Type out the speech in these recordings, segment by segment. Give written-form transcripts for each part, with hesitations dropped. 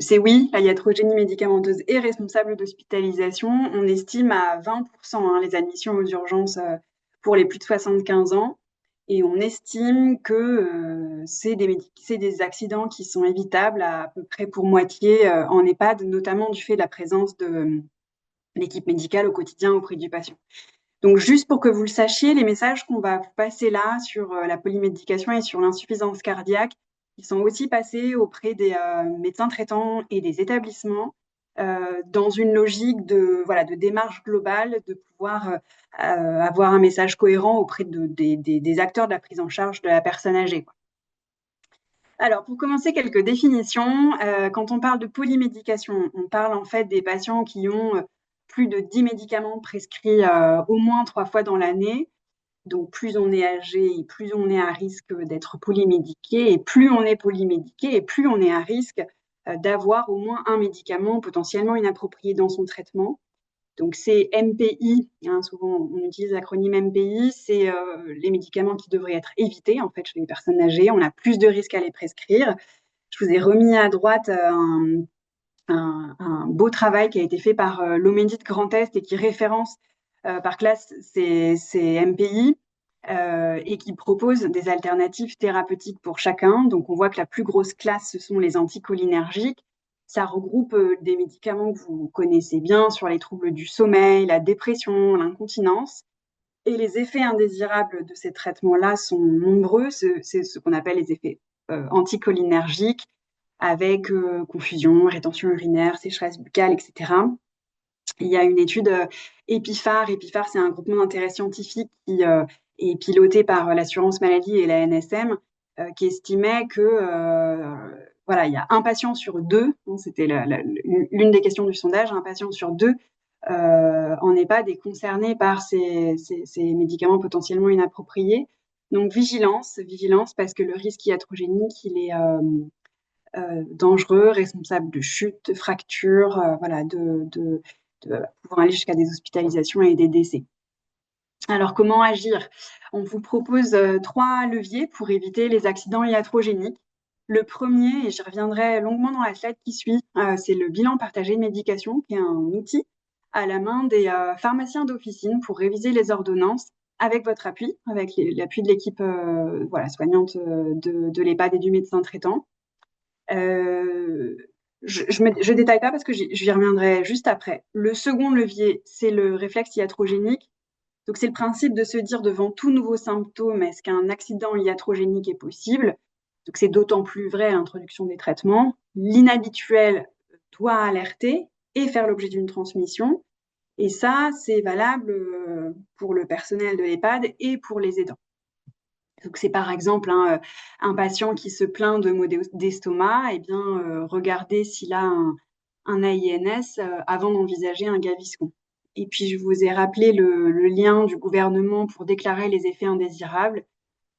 c'est oui, la iatrogénie médicamenteuse est responsable d'hospitalisation. On estime à 20% les admissions aux urgences pour les plus de 75 ans. Et on estime que c'est des accidents qui sont évitables à peu près pour moitié en EHPAD, notamment du fait de la présence de l'équipe médicale au quotidien auprès du patient. Donc, juste pour que vous le sachiez, les messages qu'on va vous passer là sur la polymédication et sur l'insuffisance cardiaque, ils sont aussi passés auprès des médecins traitants et des établissements dans une logique de démarche globale, de pouvoir avoir un message cohérent auprès des acteurs de la prise en charge de la personne âgée, quoi. Alors, pour commencer, quelques définitions. Quand on parle de polymédication, on parle en fait des patients qui ont plus de 10 médicaments prescrits au moins 3 fois dans l'année. Donc, plus on est âgé, et plus on est à risque d'être polymédiqué, et plus on est polymédiqué, et plus on est à risque d'avoir au moins un médicament potentiellement inapproprié dans son traitement. Donc, c'est MPI, souvent on utilise l'acronyme MPI, c'est les médicaments qui devraient être évités en fait chez les personnes âgées. On a plus de risques à les prescrire. Je vous ai remis à droite un beau travail qui a été fait par l'Omédit Grand Est et qui référence par classe ces MPI et qui propose des alternatives thérapeutiques pour chacun. Donc, on voit que la plus grosse classe, ce sont les anticholinergiques. Ça regroupe des médicaments que vous connaissez bien sur les troubles du sommeil, la dépression, l'incontinence. Et les effets indésirables de ces traitements-là sont nombreux. C'est ce qu'on appelle les effets anticholinergiques, avec confusion, rétention urinaire, sécheresse buccale, etc. Il y a une étude EPIPHAR. EPIPHAR, c'est un groupement d'intérêt scientifique qui est piloté par l'assurance maladie et la NSM, qui estimait que voilà, il y a un patient sur deux, c'était l'une des questions du sondage, un patient sur deux en EHPAD est concerné par ces médicaments potentiellement inappropriés. Donc vigilance, parce que le risque iatrogénique, il est dangereux, responsable de chutes, de fractures, voilà, de pouvoir aller jusqu'à des hospitalisations et des décès. Alors, comment agir? On vous propose 3 leviers pour éviter les accidents iatrogéniques. Le premier, et j'y reviendrai longuement dans la slide qui suit, c'est le bilan partagé de médication, qui est un outil à la main des pharmaciens d'officine pour réviser les ordonnances avec votre appui, avec l'appui de l'équipe soignante de l'EHPAD et du médecin traitant. Je détaille pas parce que j'y reviendrai juste après. Le second levier, c'est le réflexe iatrogénique. Donc, c'est le principe de se dire devant tout nouveau symptôme, est-ce qu'un accident iatrogénique est possible? Donc, c'est d'autant plus vrai à l'introduction des traitements. L'inhabituel doit alerter et faire l'objet d'une transmission. Et ça, c'est valable pour le personnel de l'EHPAD et pour les aidants. Donc, c'est par exemple un patient qui se plaint de maux d'estomac, eh bien, regardez s'il a un AINS avant d'envisager un Gaviscon. Et puis, je vous ai rappelé le lien du gouvernement pour déclarer les effets indésirables.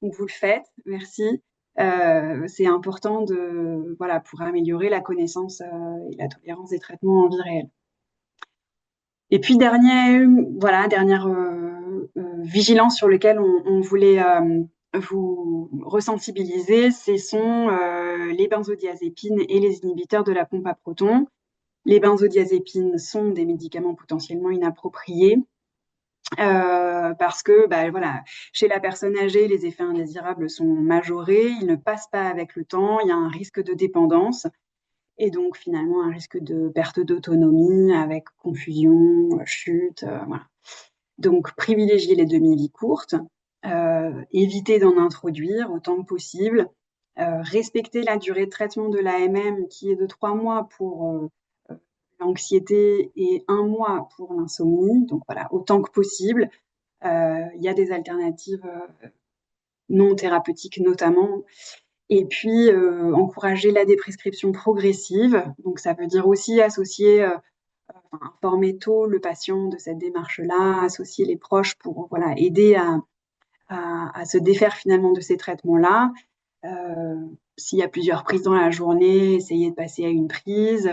Donc, vous le faites, merci. C'est important pour améliorer la connaissance et la tolérance des traitements en vie réelle. Et puis, dernière vigilance sur laquelle on voulait vous ressensibiliser, ce sont les benzodiazépines et les inhibiteurs de la pompe à protons. Les benzodiazépines sont des médicaments potentiellement inappropriés parce que chez la personne âgée, les effets indésirables sont majorés, ils ne passent pas avec le temps, il y a un risque de dépendance et donc finalement un risque de perte d'autonomie avec confusion, chute, voilà. Donc privilégier les demi-vies courtes, éviter d'en introduire autant que possible, respecter la durée de traitement de l'AMM qui est de 3 mois pour l'anxiété et 1 mois pour l'insomnie, donc voilà, autant que possible. Il y a des alternatives non thérapeutiques notamment. Et puis, encourager la déprescription progressive. Donc, ça veut dire aussi associer, informer tôt le patient de cette démarche-là, associer les proches pour aider à se défaire finalement de ces traitements-là. S'il y a plusieurs prises dans la journée, essayer de passer à une prise,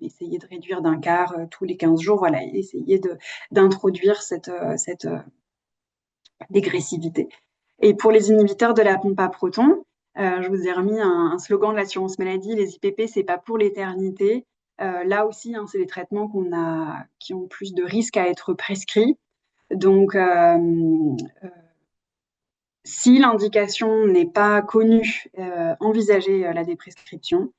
essayer de réduire d'un quart tous les 15 jours, voilà, essayer d'introduire cette dégressivité. Et pour les inhibiteurs de la pompe à protons, Je vous ai remis un slogan de l'assurance maladie, les IPP, c'est pas pour l'éternité. Là aussi, hein, c'est des traitements qui ont plus de risques à être prescrits. Donc, si l'indication n'est pas connue, envisagez la déprescription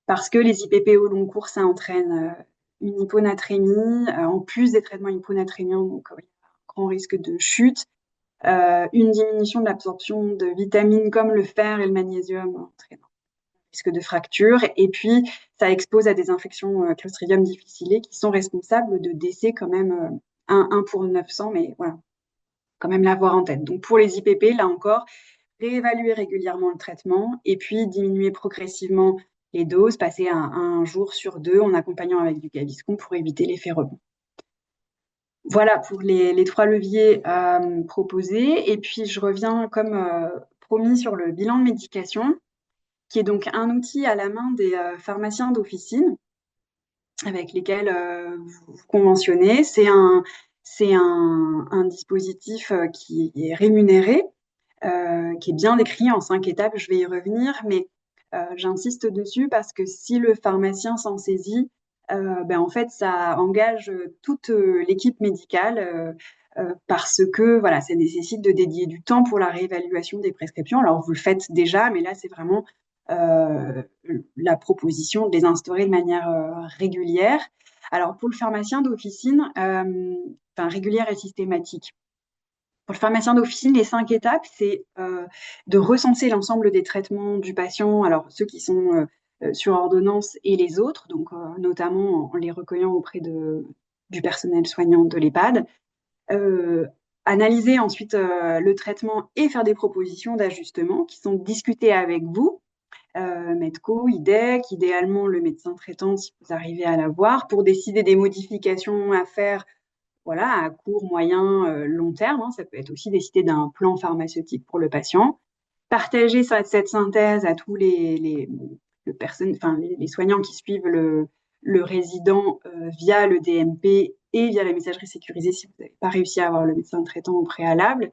parce que les IPP au long cours, ça entraîne une hyponatrémie, en plus des traitements hyponatrémiens, donc il y a un grand risque de chute, une diminution de l'absorption de vitamines comme le fer et le magnésium, entraînant un risque de fracture, et puis ça expose à des infections Clostridium difficile qui sont responsables de décès quand même, 1 pour 900, mais voilà, quand même l'avoir en tête. Donc pour les IPP, là encore, réévaluer régulièrement le traitement et puis diminuer progressivement les doses, passer à un jour sur 2 en accompagnant avec du Gaviscon pour éviter l'effet rebond. Voilà pour les 3 leviers proposés. Et puis je reviens comme promis sur le bilan de médication, qui est donc un outil à la main des pharmaciens d'officine avec lesquels vous conventionnez. C'est un dispositif qui est rémunéré, qui est bien décrit en 5 étapes. Je vais y revenir, mais j'insiste dessus parce que si le pharmacien s'en saisit, ben, en fait, ça engage toute l'équipe médicale parce que voilà, ça nécessite de dédier du temps pour la réévaluation des prescriptions. Alors, vous le faites déjà, mais là, c'est vraiment euh, la proposition de les instaurer de manière régulière. Alors, pour le pharmacien d'officine, enfin, régulière et systématique. Pour le pharmacien d'officine, les 5 étapes, c'est de recenser l'ensemble des traitements du patient, alors ceux qui sont sur ordonnance et les autres, donc notamment en les recueillant auprès du personnel soignant de l'EHPAD. Euh, Analyser ensuite le traitement et faire des propositions d'ajustement qui sont discutées avec vous, Medco, IDEC, idéalement le médecin traitant si vous arrivez à l'avoir, pour décider des modifications à faire voilà, à court, moyen, long terme. Hein. Ça peut être aussi décider d'un plan pharmaceutique pour le patient. Partager cette synthèse à tous enfin, les soignants qui suivent le résident via le DMP et via la messagerie sécurisée si vous n'avez pas réussi à avoir le médecin traitant au préalable.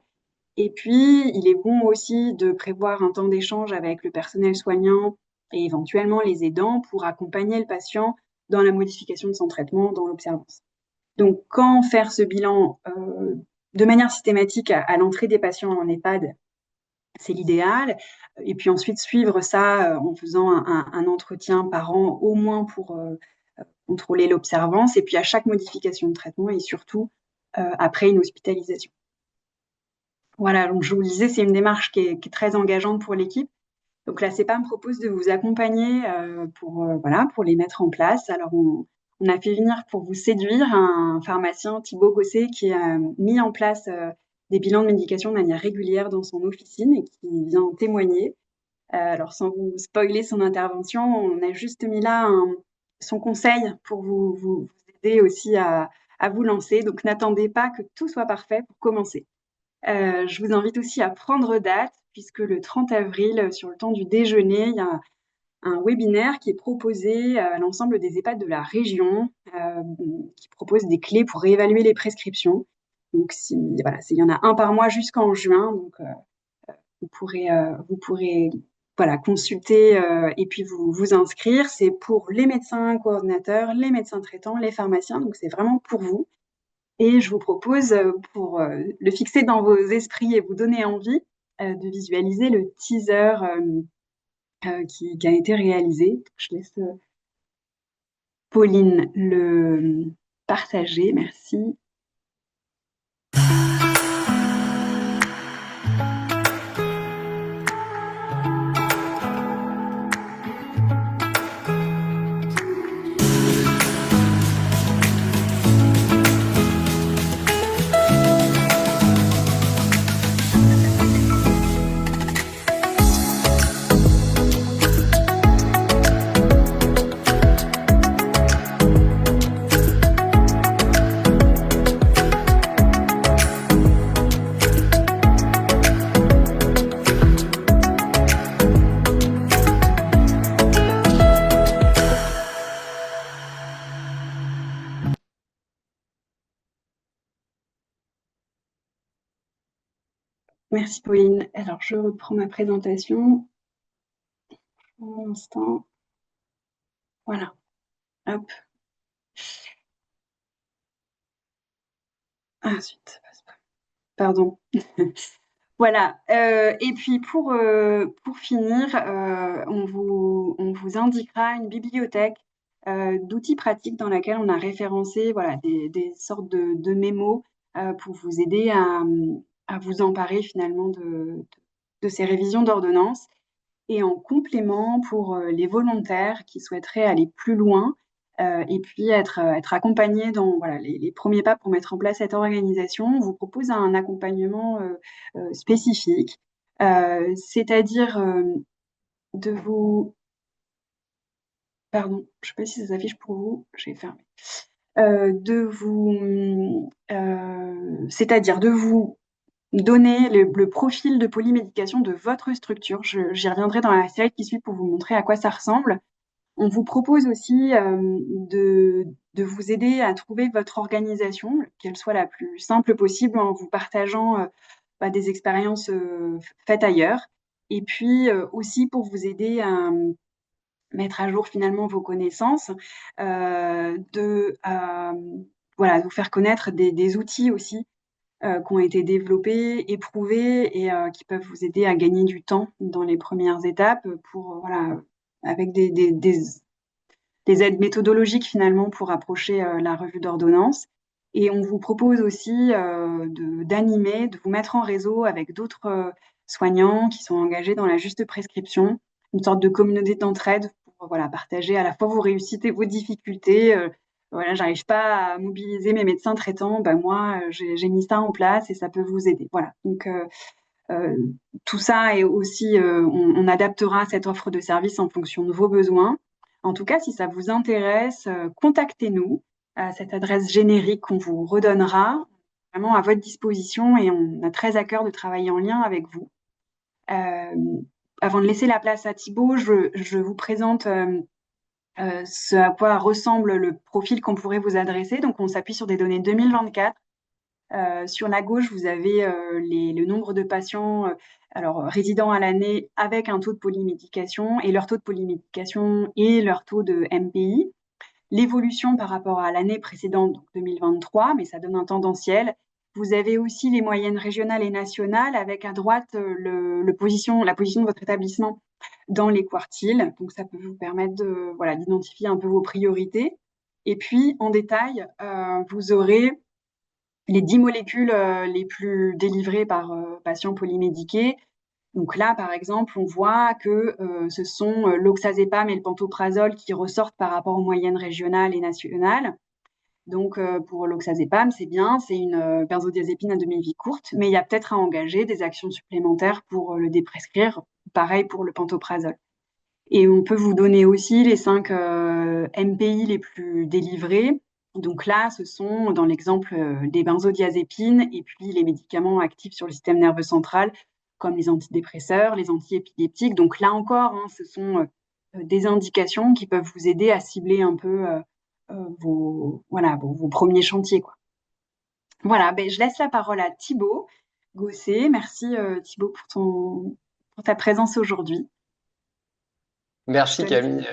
Et puis, il est bon aussi de prévoir un temps d'échange avec le personnel soignant et éventuellement les aidants pour accompagner le patient dans la modification de son traitement, dans l'observance. Donc, quand faire ce bilan de manière systématique à l'entrée des patients en EHPAD, c'est l'idéal. Et puis ensuite, suivre ça en faisant un entretien par an, au moins pour contrôler l'observance, et puis à chaque modification de traitement, et surtout après une hospitalisation. Voilà, donc je vous le disais, c'est une démarche qui est très engageante pour l'équipe. Donc la CEPA me propose de vous accompagner voilà, pour les mettre en place. Alors on a fait venir pour vous séduire un pharmacien, Thibaut Gosset, qui a mis en place des bilans de médication de manière régulière dans son officine et qui vient témoigner. Alors sans vous spoiler son intervention, on a juste mis là son conseil pour vous aider aussi à vous lancer. Donc n'attendez pas que tout soit parfait pour commencer. Je vous invite aussi à prendre date, puisque le 30 avril, sur le temps du déjeuner, il y a un webinaire qui est proposé à l'ensemble des EHPAD de la région, qui propose des clés pour réévaluer les prescriptions. Donc, voilà, il y en a un par mois jusqu'en juin, donc vous pourrez voilà, consulter et puis vous inscrire. C'est pour les médecins coordinateurs, les médecins traitants, les pharmaciens, donc c'est vraiment pour vous. Et je vous propose, pour le fixer dans vos esprits et vous donner envie, de visualiser le teaser qui a été réalisé. Je laisse Pauline le partager. Merci. Merci Pauline. Alors, je reprends ma présentation. Un instant. Voilà. Hop. Ah, zut. Pardon. Voilà. Et puis pour finir, on vous indiquera une bibliothèque d'outils pratiques dans laquelle on a référencé voilà, des sortes de mémos pour vous aider à vous emparer finalement de ces révisions d'ordonnance. Et en complément, pour les volontaires qui souhaiteraient aller plus loin et puis être accompagnés dans voilà, les premiers pas pour mettre en place cette organisation, on vous propose un accompagnement spécifique, c'est-à-dire de vous... Pardon, je ne sais pas si ça s'affiche pour vous, j'ai fermé. C'est-à-dire de vous donner le profil de polymédication de votre structure. J'y reviendrai dans la slide qui suit pour vous montrer à quoi ça ressemble. On vous propose aussi de vous aider à trouver votre organisation, qu'elle soit la plus simple possible en vous partageant des expériences faites ailleurs. Et puis aussi pour vous aider à mettre à jour finalement vos connaissances, voilà, de vous faire connaître des outils aussi qui ont été développés, éprouvés et qui peuvent vous aider à gagner du temps dans les premières étapes pour, voilà, avec des aides méthodologiques finalement pour approcher la revue d'ordonnance. Et on vous propose aussi d'animer, de vous mettre en réseau avec d'autres soignants qui sont engagés dans la juste prescription, une sorte de communauté d'entraide pour voilà, partager à la fois vos réussites et vos difficultés. Voilà, j'arrive pas à mobiliser mes médecins traitants, ben moi j'ai mis ça en place et ça peut vous aider. Voilà, donc euh, tout ça est aussi, on adaptera cette offre de service en fonction de vos besoins. En tout cas, si ça vous intéresse, contactez-nous à cette adresse générique qu'on vous redonnera, vraiment à votre disposition et on a très à cœur de travailler en lien avec vous. Euh, Avant de laisser la place à Thibaut, je vous présente ce à quoi ressemble le profil qu'on pourrait vous adresser. Donc, on s'appuie sur des données 2024. Sur la gauche, vous avez le nombre de patients alors, résidents à l'année avec un taux de polymédication et leur taux de polymédication et leur taux de MPI. L'évolution par rapport à l'année précédente, donc 2023, mais ça donne un tendanciel. Vous avez aussi les moyennes régionales et nationales avec à droite la position de votre établissement dans les quartiles. Donc ça peut vous permettre voilà, d'identifier un peu vos priorités. Et puis en détail, vous aurez les 10 molécules les plus délivrées par patient polymédiqué. Donc là, par exemple, on voit que ce sont l'oxazépam et le pantoprazole qui ressortent par rapport aux moyennes régionales et nationales. Donc pour l'oxazépam, c'est bien, c'est une benzodiazépine à demi-vie courte, mais il y a peut-être à engager des actions supplémentaires pour le déprescrire. Pareil pour le pantoprazole. Et on peut vous donner aussi les 5 MPI les plus délivrés. Donc là, ce sont dans l'exemple des benzodiazépines et puis les médicaments actifs sur le système nerveux central, comme les antidépresseurs, les antiépileptiques. Donc là encore, hein, ce sont des indications qui peuvent vous aider à cibler un peu voilà, vos premiers chantiers, quoi. Voilà, ben, je laisse la parole à Thibaut Gosset. Merci Thibaut pour ta présence aujourd'hui. Je te Merci laisse. Camille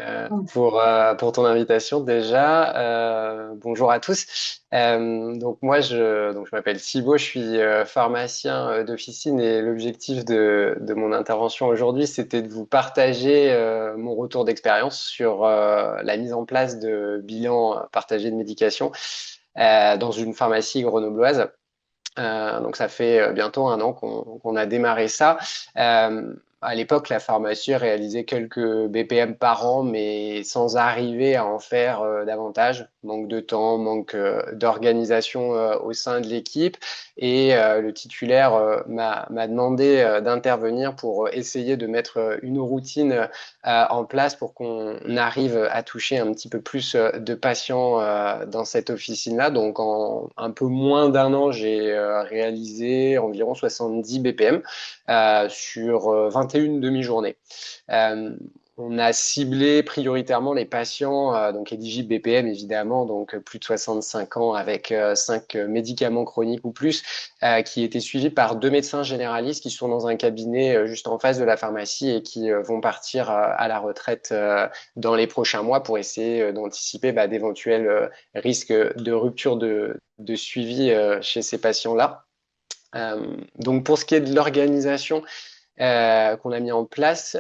pour ton invitation déjà. Bonjour à tous. Donc moi je m'appelle Thibaut, je suis pharmacien d'officine et l'objectif de mon intervention aujourd'hui c'était de vous partager mon retour d'expérience sur la mise en place de bilans partagés de médication dans une pharmacie grenobloise. Donc ça fait bientôt un an qu'on a démarré ça. À l'époque, la pharmacie réalisait quelques BPM par an, mais sans arriver à en faire davantage. Manque de temps, manque d'organisation au sein de l'équipe. Et le titulaire m'a demandé d'intervenir pour essayer de mettre une routine en place pour qu'on arrive à toucher un petit peu plus de patients dans cette officine-là. Donc en un peu moins d'un an, j'ai réalisé environ 70 BPM sur 21 demi-journées. Euh, on a ciblé prioritairement les patients donc éligibles BPM évidemment, donc plus de 65 ans avec 5 médicaments chroniques ou plus, qui étaient suivis par 2 médecins généralistes qui sont dans un cabinet juste en face de la pharmacie et qui vont partir à la retraite dans les prochains mois pour essayer d'anticiper d'éventuels risques de rupture de suivi chez ces patients-là. Donc pour ce qui est de l'organisation qu'on a mis en place,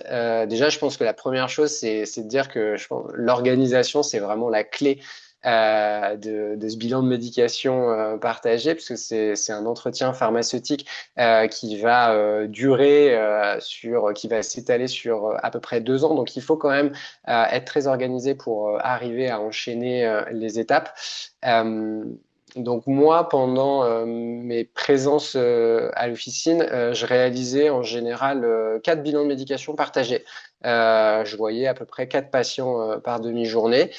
déjà je pense que la première chose c'est de dire que je pense l'organisation c'est vraiment la clé de ce bilan de médication partagé, puisque c'est un entretien pharmaceutique qui va durer qui va s'étaler sur à peu près 2 ans. Donc il faut quand même être très organisé pour arriver à enchaîner les étapes. Euh, donc moi, pendant mes présences à l'officine, je réalisais en général 4 bilans de médication partagés. Je voyais à peu près 4 patients par demi-journée.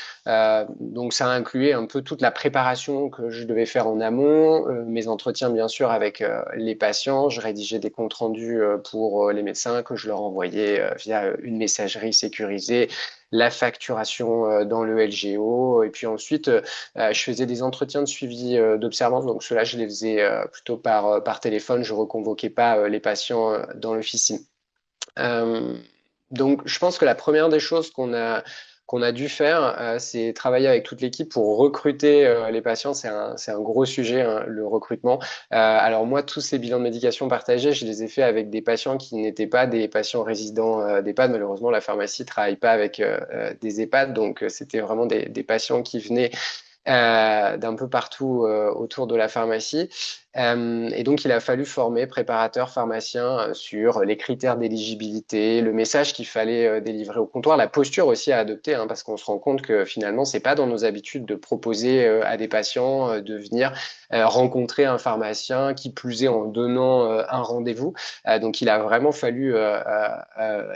Donc ça incluait un peu toute la préparation que je devais faire en amont, mes entretiens bien sûr avec les patients. Je rédigeais des comptes rendus pour les médecins que je leur envoyais via une messagerie sécurisée, la facturation dans le LGO, et puis ensuite je faisais des entretiens de suivi d'observance, donc ceux-là, je les faisais plutôt par téléphone. Je reconvoquais pas les patients dans l'officine. Euh, donc, je pense que la première des choses qu'on a dû faire, c'est travailler avec toute l'équipe pour recruter les patients. C'est un gros sujet, hein, le recrutement. Alors moi, tous ces bilans de médication partagés, je les ai faits avec des patients qui n'étaient pas des patients résidents d'EHPAD. Malheureusement, la pharmacie travaille pas avec des EHPAD, donc c'était vraiment des patients qui venaient d'un peu partout autour de la pharmacie. Et donc, il a fallu former préparateurs pharmaciens sur les critères d'éligibilité, le message qu'il fallait délivrer au comptoir, la posture aussi à adopter, hein, parce qu'on se rend compte que finalement, c'est pas dans nos habitudes de proposer à des patients de venir rencontrer un pharmacien, qui plus est en donnant un rendez-vous. Donc, il a vraiment fallu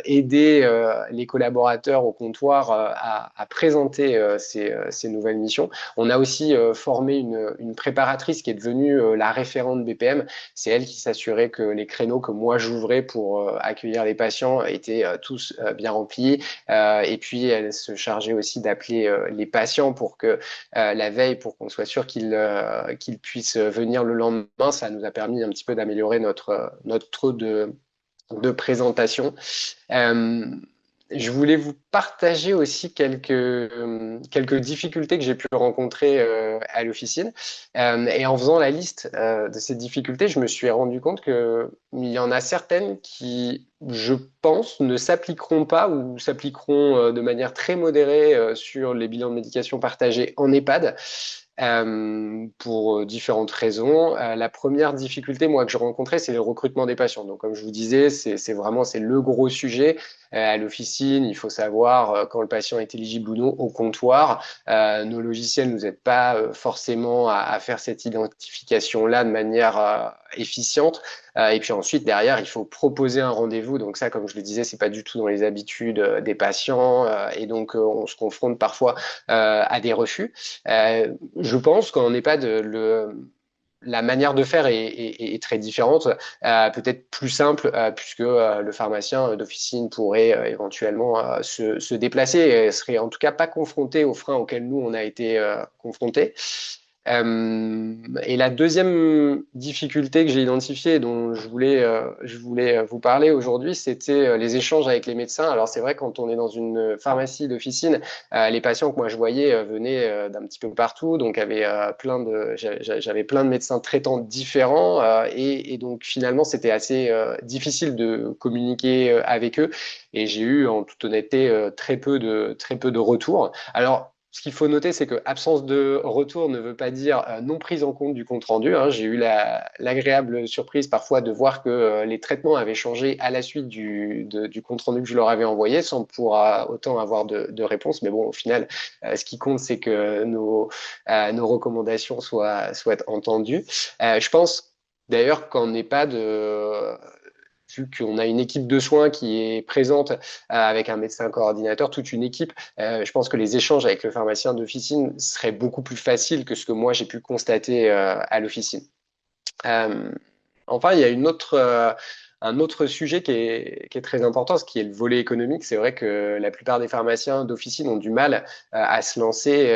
aider les collaborateurs au comptoir à présenter ces nouvelles missions. On a aussi formé une préparatrice qui est devenue la référente BPM. C'est elle qui s'assurait que les créneaux que moi j'ouvrais pour accueillir les patients étaient tous bien remplis. Et puis elle se chargeait aussi d'appeler les patients pour que la veille, pour qu'on soit sûr qu'ils puissent venir le lendemain. Ça nous a permis un petit peu d'améliorer notre taux de présentation. Euh, je voulais vous partager aussi quelques difficultés que j'ai pu rencontrer à l'officine. Et en faisant la liste de ces difficultés, je me suis rendu compte qu'il y en a certaines qui, je pense, ne s'appliqueront pas ou s'appliqueront de manière très modérée sur les bilans de médication partagés en EHPAD. Pour différentes raisons. La première difficulté, moi, que je rencontrais, c'est le recrutement des patients. Donc, comme je vous disais, c'est le gros sujet. À l'officine, il faut savoir quand le patient est éligible ou non au comptoir. Nos logiciels nous aident pas forcément à faire cette identification-là de manière efficiente. Et puis ensuite, derrière, il faut proposer un rendez-vous. Donc ça, comme je le disais, c'est pas du tout dans les habitudes des patients. Et donc, on se confronte parfois à des refus. Je pense qu'en EHPAD, la manière de faire est très différente, peut-être plus simple, puisque le pharmacien d'officine pourrait éventuellement se déplacer et serait en tout cas pas confronté aux freins auxquels nous, on a été confrontés. Et la deuxième difficulté que j'ai identifiée, dont je voulais vous parler aujourd'hui, c'était les échanges avec les médecins. Alors c'est vrai, quand on est dans une pharmacie d'officine, les patients que moi je voyais venaient d'un petit peu partout, donc j'avais plein de médecins traitants différents, et donc finalement c'était assez difficile de communiquer avec eux, et j'ai eu en toute honnêteté très peu de retours. Alors ce qu'il faut noter, c'est que absence de retour ne veut pas dire non prise en compte du compte rendu, hein. J'ai eu l'agréable surprise parfois de voir que les traitements avaient changé à la suite du compte rendu que je leur avais envoyé, sans pour autant avoir de réponse. Mais bon, au final, ce qui compte, c'est que nos recommandations soient entendues. Je pense d'ailleurs qu'on n'est pas vu qu'on a une équipe de soins qui est présente avec un médecin coordinateur, toute une équipe, je pense que les échanges avec le pharmacien d'officine seraient beaucoup plus faciles que ce que moi j'ai pu constater à l'officine. Euh, Enfin, il y a Un autre sujet qui est très important, ce qui est le volet économique. C'est vrai que la plupart des pharmaciens d'officine ont du mal à se lancer,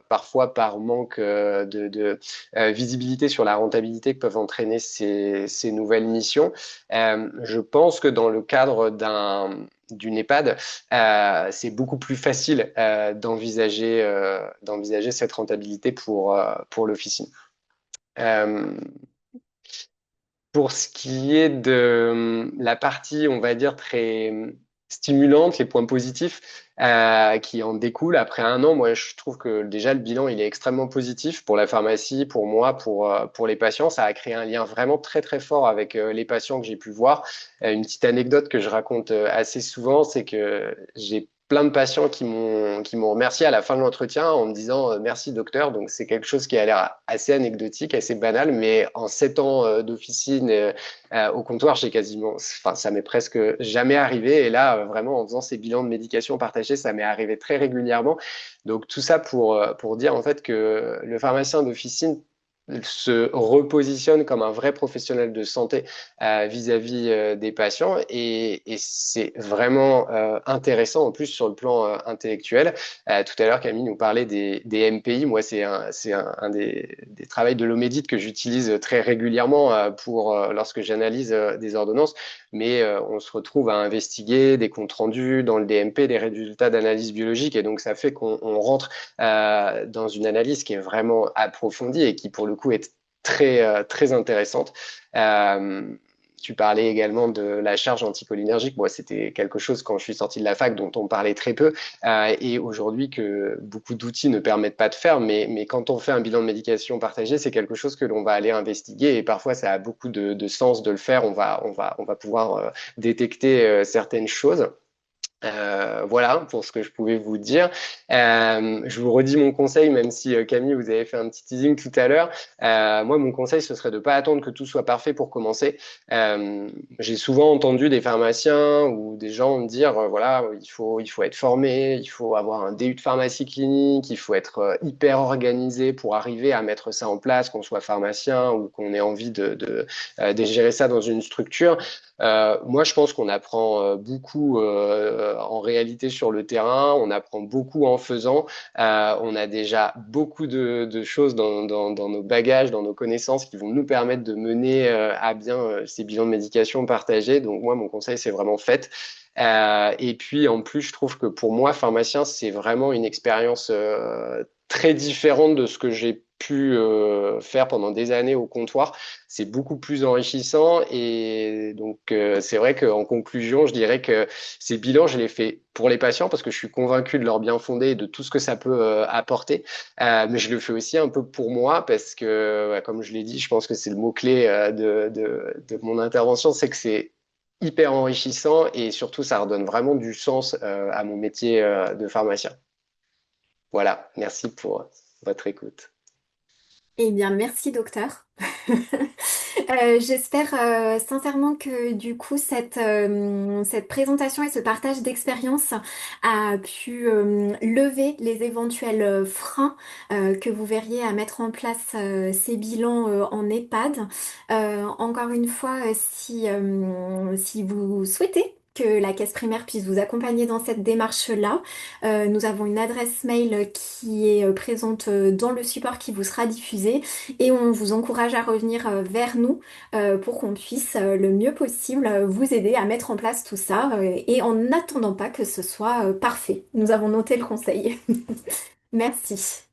parfois par manque de visibilité sur la rentabilité que peuvent entraîner ces nouvelles missions. Je pense que dans le cadre d'une EHPAD, c'est beaucoup plus facile d'envisager cette rentabilité pour l'officine. Euh, pour ce qui est de la partie, on va dire, très stimulante, les points positifs qui en découlent après un an, moi, je trouve que déjà, le bilan, il est extrêmement positif pour la pharmacie, pour moi, pour les patients. Ça a créé un lien vraiment très, très fort avec les patients que j'ai pu voir. Une petite anecdote que je raconte assez souvent, c'est que j'ai plein de patients qui m'ont remercié à la fin de l'entretien en me disant merci docteur. Donc c'est quelque chose qui a l'air assez anecdotique, assez banal, mais en 7 ans d'officine au comptoir, enfin ça m'est presque jamais arrivé. Et là, vraiment en faisant ces bilans de médication partagés, ça m'est arrivé très régulièrement. Donc tout ça pour dire en fait que le pharmacien d'officine se repositionne comme un vrai professionnel de santé vis-à-vis des patients et c'est vraiment intéressant en plus sur le plan intellectuel. Tout à l'heure, Camille nous parlait des MPI. Moi, c'est un des travails de l'Omédite que j'utilise très régulièrement lorsque j'analyse des ordonnances. Mais on se retrouve à investiguer des comptes rendus dans le DMP, des résultats d'analyse biologique. Et donc, ça fait qu'on rentre dans une analyse qui est vraiment approfondie et qui, pour le coup, est très intéressante. Euh, Tu parlais également de la charge anticholinergique. Moi, c'était quelque chose quand je suis sorti de la fac dont on parlait très peu et aujourd'hui que beaucoup d'outils ne permettent pas de faire. Mais quand on fait un bilan de médication partagé, c'est quelque chose que l'on va aller investiguer et parfois ça a beaucoup de sens de le faire. On va pouvoir détecter certaines choses. Voilà pour ce que je pouvais vous dire. Je vous redis mon conseil, même si Camille, vous avez fait un petit teasing tout à l'heure. Moi, mon conseil, ce serait de ne pas attendre que tout soit parfait pour commencer. J'ai souvent entendu des pharmaciens ou des gens me dire, voilà, il faut être formé, il faut avoir un DU de pharmacie clinique, il faut être hyper organisé pour arriver à mettre ça en place, qu'on soit pharmacien ou qu'on ait envie de gérer ça dans une structure. Moi, je pense qu'on apprend beaucoup en réalité sur le terrain, on apprend beaucoup en faisant. On a déjà beaucoup de choses dans nos bagages, dans nos connaissances qui vont nous permettre de mener à bien ces bilans de médication partagés. Donc moi, mon conseil, c'est vraiment faites. Et puis en plus, je trouve que pour moi, pharmacien, c'est vraiment une expérience très différente de ce que j'ai pu faire pendant des années au comptoir. C'est beaucoup plus enrichissant et donc c'est vrai qu'en conclusion, je dirais que ces bilans, je les fais pour les patients parce que je suis convaincu de leur bien fondé et de tout ce que ça peut apporter. Mais je le fais aussi un peu pour moi parce que, comme je l'ai dit, je pense que c'est le mot-clé de mon intervention, c'est que c'est hyper enrichissant et surtout, ça redonne vraiment du sens à mon métier de pharmacien. Voilà, merci pour votre écoute. Eh bien, merci docteur. J'espère sincèrement que du coup cette présentation et ce partage d'expérience a pu lever les éventuels freins que vous verriez à mettre en place ces bilans en EHPAD. Encore une fois, si vous souhaitez que la caisse primaire puisse vous accompagner dans cette démarche-là, nous avons une adresse mail qui est présente dans le support qui vous sera diffusé et on vous encourage à revenir vers nous pour qu'on puisse le mieux possible vous aider à mettre en place tout ça et en n'attendant pas que ce soit parfait. Nous avons noté le conseil. Merci.